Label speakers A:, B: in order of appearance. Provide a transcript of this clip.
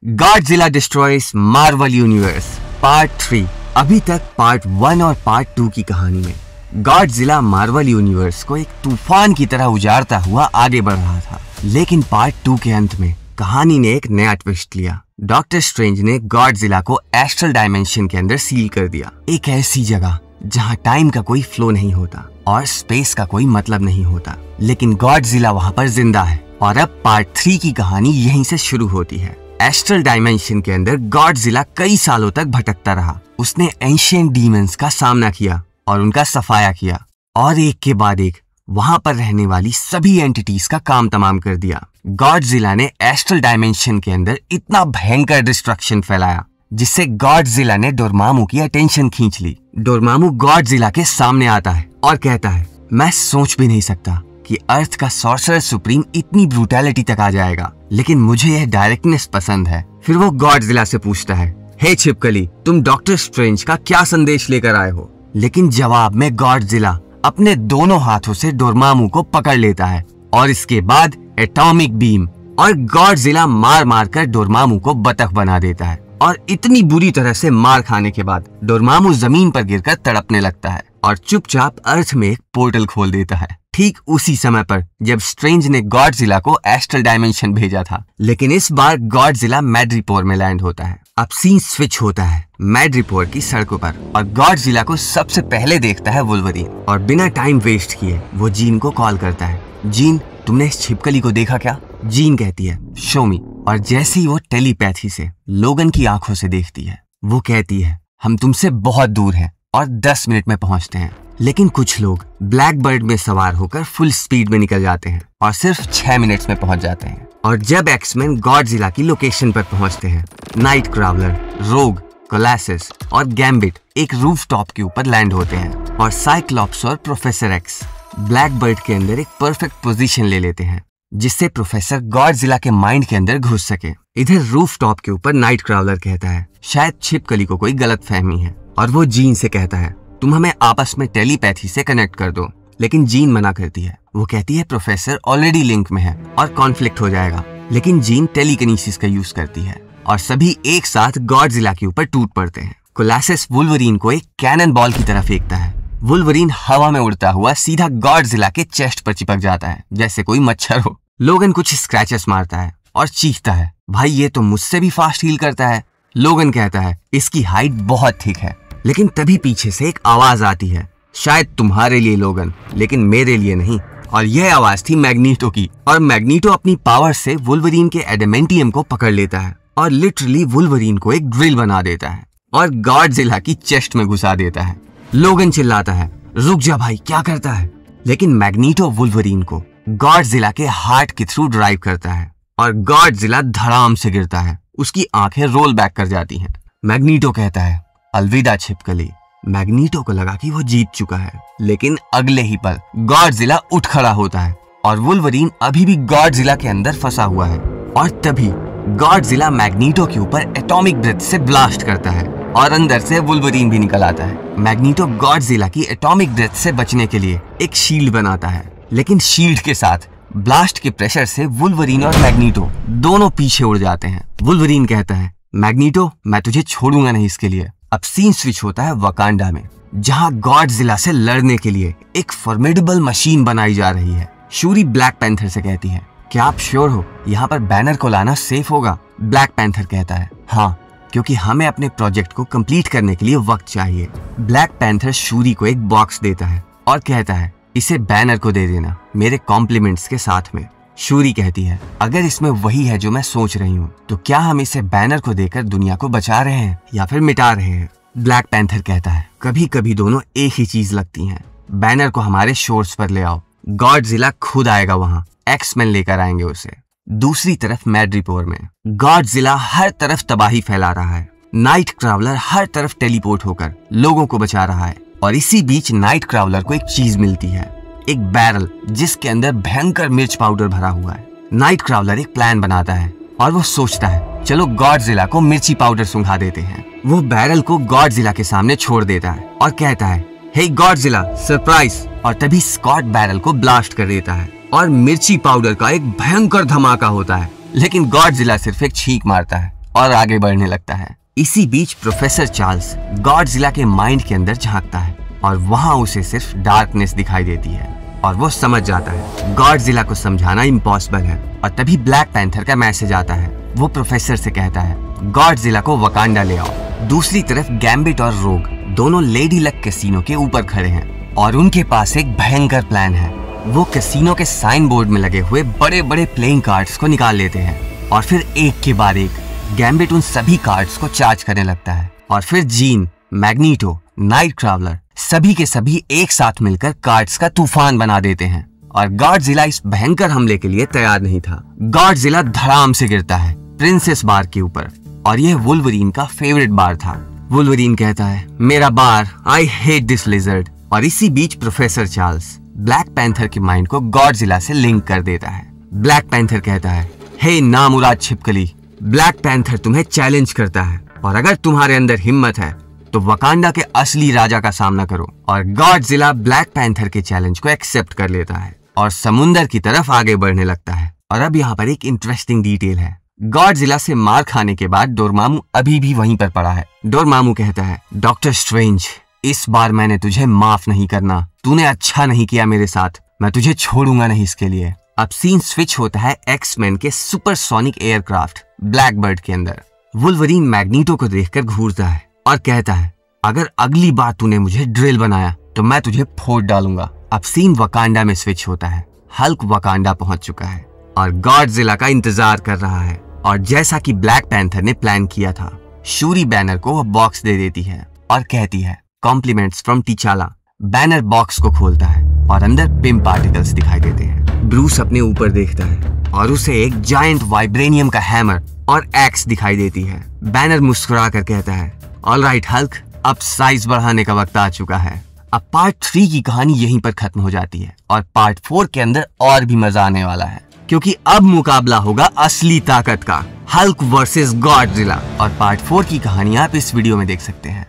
A: Godzilla destroys Marvel universe part 3। अभी तक part 1 और पार्ट 2 की कहानी में गॉडजिला मार्वल यूनिवर्स को एक तूफान की तरह उजाड़ता हुआ आगे बढ़ रहा था, लेकिन पार्ट 2 के अंत में कहानी ने एक नया ट्विस्ट लिया। डॉक्टर स्ट्रेंज ने गॉडजिला को एस्ट्रल डायमेंशन के अंदर सील कर दिया, एक ऐसी जगह जहां टाइम का कोई फ्लो नहीं होता और स्पेस का कोई मतलब नहीं होता, लेकिन गॉडजिला वहां पर जिंदा है। और अब पार्ट 3 की कहानी यहीं से शुरू होती है। एस्ट्रल डायमेंशन के अंदर गॉडजिला कई सालों तक भटकता रहा। उसने एंशिएंट डीमंस का सामना किया और उनका सफाया किया, और एक के बाद एक वहां पर रहने वाली सभी एंटिटीज का काम तमाम कर दिया। गॉडजिला ने एस्ट्रल डायमेंशन के अंदर इतना भयंकर डिस्ट्रक्शन फैलाया जिससे गॉडजिला ने डोरमामू की अटेंशन खींच ली। डोरमामू गॉडजिला के सामने आता है और कहता है, मैं सोच भी नहीं सकता कि अर्थ का सॉर्सरर सुप्रीम इतनी ब्रूटैलिटी तक आ जाएगा, लेकिन मुझे यह डायरेक्टनेस पसंद है। फिर वो गॉडजिला से पूछता है, हे छिपकली, तुम डॉक्टर स्ट्रेंज का क्या संदेश लेकर आए हो? लेकिन जवाब में गॉडजिला अपने दोनों हाथों से डोरमामू को पकड़ लेता है और इसके बाद एटॉमिक बीम, और गॉडजिला मार मार कर डोरमामू को बतख बना देता है। और इतनी बुरी तरह से मार खाने के बाद डोरमामू जमीन पर गिरकर तड़पने लगता है और चुपचाप अर्थ में एक पोर्टल खोल देता है, ठीक उसी समय पर जब स्ट्रेंज ने गॉडजिला को एस्ट्रल डायमेंशन भेजा था। लेकिन इस बार गॉडजिला मैड्रिपोर में लैंड होता है। अब सीन स्विच होता है मैड्रिपोर की सड़कों पर, और गॉडजिला को सबसे पहले देखता है वुल्वरीन, और बिना टाइम वेस्ट किए वो जीन को कॉल करता है। जीन, तुमने इस छिपकली को देखा क्या? जीन कहती है, शो मी। और जैसे ही वो टेलीपैथी से लोगन की आंखों से देखती है, वो कहती है, हम तुमसे बहुत दूर हैं और 10 मिनट में पहुंचते हैं। लेकिन कुछ लोग ब्लैक बर्ड में सवार होकर फुल स्पीड में निकल जाते हैं और सिर्फ 6 मिनट्स में पहुंच जाते हैं। और जब एक्समैन गॉडजिला की लोकेशन पर पहुंचते हैं, नाइट क्रावलर, रोग, कोलासिस और गैम्बिट एक रूफटॉप के ऊपर लैंड होते हैं, और साइक्लॉप्स और प्रोफेसर एक्स ब्लैक बर्ड के अंदर एक परफेक्ट पोजीशन ले लेते हैं जिससे प्रोफेसर गॉडजिला के माइंड के अंदर घुस सके। इधर रूफटॉप के ऊपर नाइट क्रावलर कहता है, शायद छिपकली को कोई गलतफहमी है, और वो जीन से कहता है, तुम हमें आपस में टेलीपैथी से कनेक्ट कर दो। लेकिन जीन मना करती है। वो कहती है प्रोफेसर ऑलरेडी लिंक में है और कॉन्फ्लिक्ट हो जाएगा। लेकिन जीन टेलीकिनेसिस का यूज करती है और सभी एक साथ गॉडजिला के ऊपर टूट पड़ते हैं। कोलासिस वुल्वरीन को एक कैनन बॉल की तरफ फेंकता है। वुल्वरीन हवा में उड़ता हुआ सीधा गॉडजिला के चेस्ट पर चिपक जाता है जैसे कोई मच्छर हो। लोगन कुछ स्क्रैचेस मारता है और चीखता है, भाई ये तो मुझसे भी फास्ट हील करता है। लोगन कहता है, इसकी हाइट बहुत थिक है। लेकिन तभी पीछे से एक आवाज आती है, शायद तुम्हारे लिए लोगन, लेकिन मेरे लिए नहीं। और यह आवाज थी मैग्नीटो की। और मैग्नीटो अपनी पावर से वुल्वरीन के एडेमेंटियम को पकड़ लेता है और लिटरली वुल्वरीन को एक ड्रिल बना देता है और गॉडजिला की चेस्ट में घुसा देता है। लोगन चिल्लाता है, रुक जा भाई, क्या करता है? लेकिन मैग्नीटो वुल्वरीन को गॉडजिला के हार्ट के थ्रू ड्राइव करता है और गॉडजिला धड़ाम से गिरता है। उसकी आंखें रोल बैक कर जाती हैं। मैग्नीटो कहता है, अलविदा छिपकली। मैग्नीटो को लगा कि वो जीत चुका है, लेकिन अगले ही पल गॉडजिला उठ खड़ा होता है और वुल्वरीन अभी भी गॉडजिला के अंदर फंसा हुआ है। और तभी गॉडजिला मैग्नीटो के ऊपर एटॉमिक ब्रेथ से ब्लास्ट करता है और अंदर से वुल्वरीन भी निकल आता है। मैग्नीटो गॉडजिला की एटॉमिक ब्रेथ से बचने के लिए एक शील्ड बनाता है, लेकिन शील्ड के साथ ब्लास्ट के प्रेशर से वुल्वरीन और मैग्नीटो दोनों पीछे उड़ जाते हैं। वुल्वरीन कहता है, मैग्नीटो, मैं तुझे छोड़ूंगा नहीं इसके लिए। अब सीन स्विच होता है वकांडा में, जहां गॉडजिला से लड़ने के लिए एक फॉर्मिडेबल मशीन बनाई जा रही है। शूरी ब्लैक पैंथर से कहती है, क्या आप श्योर हो यहाँ पर बैनर को लाना सेफ होगा? ब्लैक पैंथर कहता है, हाँ, क्योंकि हमें अपने प्रोजेक्ट को कंप्लीट करने के लिए वक्त चाहिए। ब्लैक पैंथर शूरी को एक बॉक्स देता है और कहता है, इसे बैनर को दे देना मेरे कॉम्प्लीमेंट्स के साथ में। शूरी कहती है, अगर इसमें वही है जो मैं सोच रही हूँ, तो क्या हम इसे बैनर को देकर दुनिया को बचा रहे हैं या फिर मिटा रहे हैं? ब्लैक पैंथर कहता है, कभी कभी दोनों एक ही चीज लगती हैं। बैनर को हमारे शोर्स पर ले आओ, गॉडजिला खुद आएगा वहां, एक्समैन लेकर आएंगे उसे। दूसरी तरफ मैड्रिपोर में गॉडजिला हर तरफ तबाही फैला रहा है। नाइट क्रावलर हर तरफ टेलीपोर्ट होकर लोगों को बचा रहा है, और इसी बीच नाइट क्रावलर को एक चीज मिलती है, एक बैरल जिसके अंदर भयंकर मिर्च पाउडर भरा हुआ है। नाइट क्रावलर एक प्लान बनाता है और वो सोचता है, चलो गॉडजिला को मिर्ची पाउडर सुंघा देते हैं। वो बैरल को गॉडजिला के सामने छोड़ देता है और कहता है, हे गॉडजिला, सरप्राइज। और तभी स्कॉट बैरल को ब्लास्ट कर देता है और मिर्ची पाउडर का एक भयंकर धमाका होता है। लेकिन गॉडजिला सिर्फ एक छींक मारता है और आगे बढ़ने लगता है। इसी बीच प्रोफेसर चार्ल्स गॉडजिला के माइंड के अंदर झांकता है और वहां उसे सिर्फ डार्कनेस दिखाई देती है और वो समझ जाता है गॉडजिला को समझाना इम्पॉसिबल है। और तभी ब्लैक पैंथर का मैसेज आता है। वो प्रोफेसर से कहता है गॉडजिला को वकांडा ले आओ। दूसरी तरफ गैम्बिट और रोग दोनों लेडी लक कैसीनो के ऊपर खड़े हैं और उनके पास एक भयंकर प्लान है। वो कैसीनो के साइन बोर्ड में लगे हुए बड़े बड़े प्लेइंग कार्ड्स को निकाल लेते हैं और फिर एक के बाद एक गैम्बिट उन सभी कार्ड्स को चार्ज करने लगता है और फिर जीन, मैग्नीटो, नाइट ट्रैवलर सभी के सभी एक साथ मिलकर कार्ड्स का तूफान बना देते हैं और गॉडजिला इस भयंकर हमले के लिए तैयार नहीं था। गॉडजिला धड़ाम से गिरता है प्रिंसेस बार के ऊपर और यह वुल्वरीन का फेवरेट बार था। वुल्वरीन कहता है मेरा बार, आई हेट दिस लिजर्ड। और इसी बीच प्रोफेसर चार्ल्स ब्लैक पैंथर के माइंड को गॉडजिला से लिंक कर देता है। ब्लैक पैंथर कहता है हे नामुराद छिपकली, ब्लैक पैंथर तुम्हें चैलेंज करता है और अगर तुम्हारे अंदर हिम्मत है तो वकांडा के असली राजा का सामना करो। और गॉडजिला ब्लैक पैंथर के चैलेंज को एक्सेप्ट कर लेता है और समुंदर की तरफ आगे बढ़ने लगता है। और अब यहाँ पर एक इंटरेस्टिंग डिटेल है। गॉडजिला से मार खाने के बाद डोरमामू अभी भी वहीं पर पड़ा है। डोरमामू कहता है डॉक्टर स्ट्रेंज, इस बार मैंने तुझे माफ नहीं करना। तूने अच्छा नहीं किया मेरे साथ, मैं तुझे छोड़ूंगा नहीं इसके लिए। अब सीन स्विच होता है एक्समैन के सुपरसोनिक एयरक्राफ्ट ब्लैकबर्ड के अंदर। वुल्वरीन मैग्नीटो को देखकर घूरता है और कहता है अगर अगली बार तूने मुझे ड्रिल बनाया तो मैं तुझे फोड़ डालूंगा। अब सीन वकांडा में स्विच होता है। हल्क वकांडा पहुंच चुका है और गॉडजिला का इंतजार कर रहा है। और जैसा कि ब्लैक पैंथर ने प्लान किया था, शूरी बैनर को वह बॉक्स दे देती है और कहती है कॉम्प्लीमेंट्स फ्रॉम टीचाला। बैनर बॉक्स को खोलता है और अंदर पिम पार्टिकल्स दिखाई देते हैं। ब्रूस अपने ऊपर देखता है और उसे एक जायंट वाइब्रेनियम का हैमर और एक्स दिखाई देती है। बैनर मुस्कुरा कर कहता है ऑलराइट हल्क, अब साइज बढ़ाने का वक्त आ चुका है। अब पार्ट 3 की कहानी यहीं पर खत्म हो जाती है और पार्ट 4 के अंदर और भी मजा आने वाला है क्योंकि अब मुकाबला होगा असली ताकत का, हल्क वर्सेस गॉडजिला। और पार्ट 4 की कहानी आप इस वीडियो में देख सकते हैं।